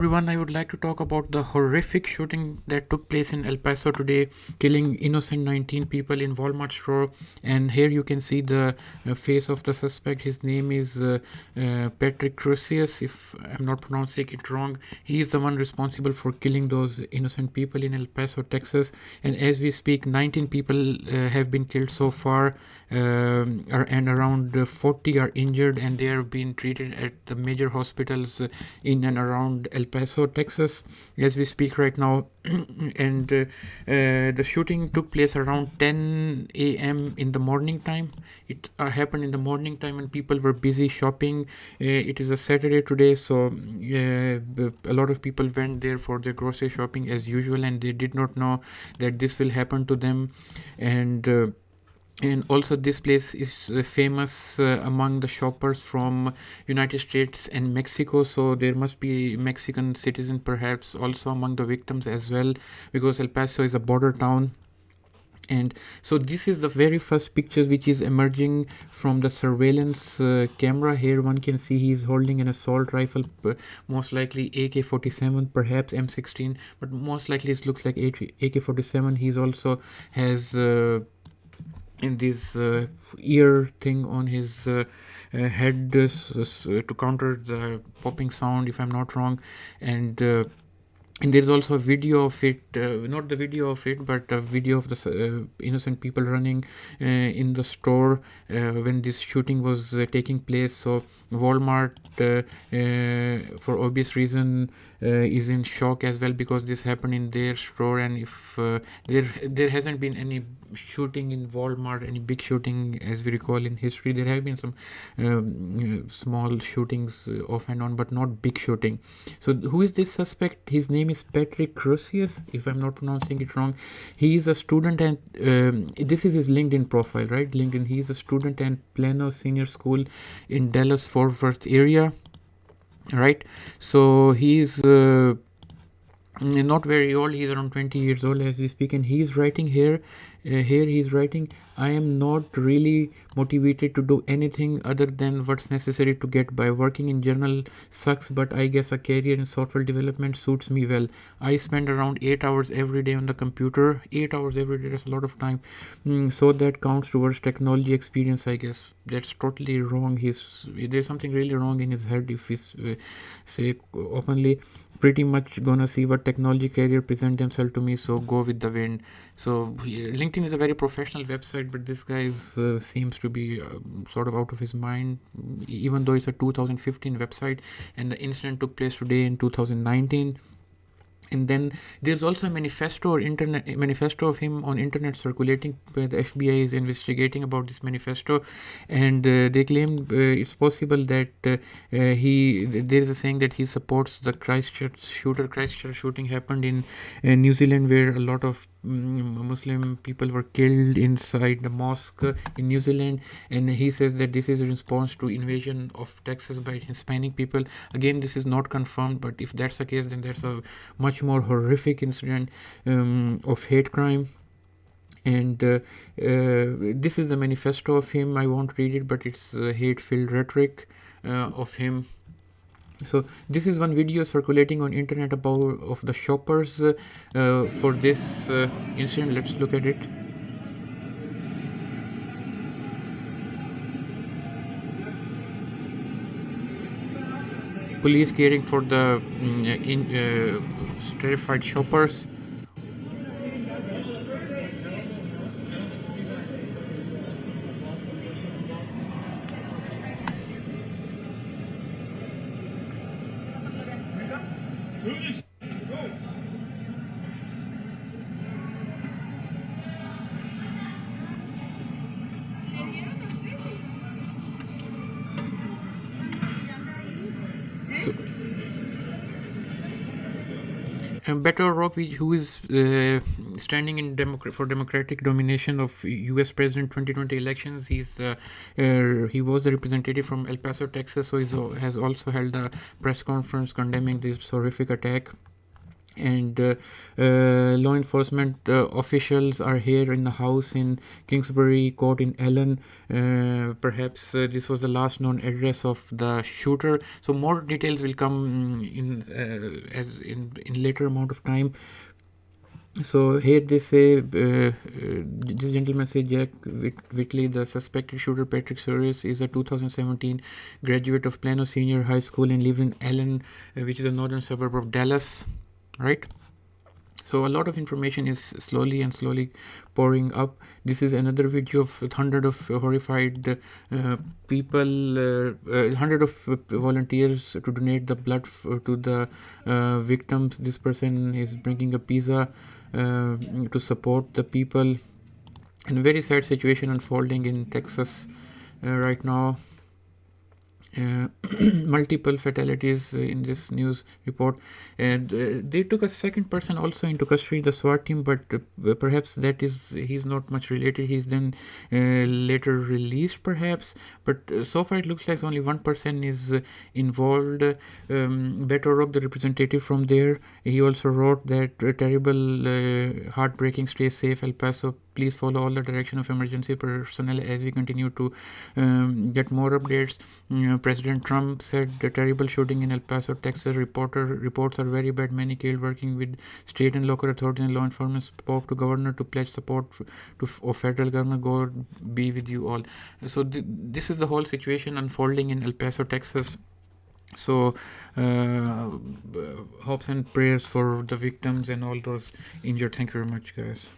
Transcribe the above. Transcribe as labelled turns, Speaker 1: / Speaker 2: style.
Speaker 1: Everyone, I would like to talk about the horrific shooting that took place in El Paso today, killing innocent 19 people in Walmart store. And here you can see the face of the suspect. His name is Patrick Crusius, if I'm not pronouncing it wrong. He is the one responsible for killing those innocent people in El Paso, Texas. And as we speak, 19 people have been killed so far, and around 40 are injured, and they are being treated at the major hospitals in and around El Paso, Texas, as we speak right now. And the shooting took place around 10 a.m. in the morning time. It happened in the morning time when people were busy shopping. It is a Saturday today, so a lot of people went there for their grocery shopping as usual, and they did not know that this will happen to them. And also this place is famous among the shoppers from United States and Mexico, so there must be Mexican citizen perhaps also among the victims as well, because El Paso is a border town. And so this is the very first picture which is emerging from the surveillance camera. Here one can see he is holding an assault rifle, most likely AK-47, perhaps M16, but most likely it looks like AK-47. He's also has in this ear thing on his head to counter the popping sound, if I'm not wrong. And there's also a video of it, not the video of it, but a video of the innocent people running in the store when this shooting was taking place. So Walmart, for obvious reason, is in shock as well, because this happened in their store. And if there hasn't been any shooting in Walmart, any big shooting as we recall in history, there have been some small shootings off and on, but not big shooting. So who is this suspect? His name is Patrick Crusius, if I'm not pronouncing it wrong. He is a student, and this is his LinkedIn profile, right? LinkedIn. He is a student at Plano Senior School in Dallas Fort Worth area, right? So he is not very old. He's around 20 years old as we speak, and he's writing here. Here he's writing, I am not really motivated to do anything other than what's necessary to get by. Working in general sucks, but I guess a career in software development suits me well. I spend around 8 hours every day on the computer. 8 hours every day, that's a lot of time. So that counts towards technology experience, I guess. That's totally wrong. There's something really wrong in his head if he's say openly. Pretty much gonna see what technology career present themselves to me, so go with the wind. So LinkedIn is a very professional website, but this guy seems to be sort of out of his mind, even though it's a 2015 website and the incident took place today in 2019. And then there's also a manifesto of him on internet circulating, where the FBI is investigating about this manifesto, and they claim it's possible that there is a saying that he supports the Christchurch shooting happened in New Zealand, where a lot of Muslim people were killed inside the mosque in New Zealand, and he says that this is a response to invasion of Texas by Hispanic people. Again, this is not confirmed, but if that's the case, then that's a much more horrific incident of hate crime. And this is the manifesto of him. I won't read it, but it's hate-filled rhetoric of him. So this is one video circulating on internet of the shoppers for this incident. Let's look at it. Police caring for the terrified shoppers. Beto O'Rourke, who is standing in for democratic domination of U.S. President 2020 elections, he was the representative from El Paso, Texas, so he has also held a press conference condemning this horrific attack. and law enforcement officials are here in the house in Kingsbury Court in Ellen. Perhaps this was the last known address of the shooter. So more details will come in later amount of time. So here they say, this gentleman said Jack Whitley, the suspected shooter Patrick Crusius, is a 2017 graduate of Plano Senior High School and lives in Ellen, which is a northern suburb of Dallas, right? So a lot of information is slowly pouring up. This is another video of hundred of horrified people, hundred of volunteers to donate the blood to the victims. This person is bringing a pizza to support the people. And a very sad situation unfolding in Texas right now. Multiple fatalities in this news report, and they took a second person also into custody, the SWAT team, but perhaps he's not much related. He's then later released perhaps, but so far it looks like only one person is involved. Beto O'Rourke, the representative from there, he also wrote that terrible, heartbreaking, stay safe El Paso, please follow all the direction of emergency personnel as we continue to get more updates. President Trump said the terrible shooting in El Paso, Texas. Reports are very bad. Many killed. Working with state and local authorities and law enforcement. Spoke to governor to pledge support of federal government. God be with you all. So this is the whole situation unfolding in El Paso, Texas. So hopes and prayers for the victims and all those injured. Thank you very much, guys.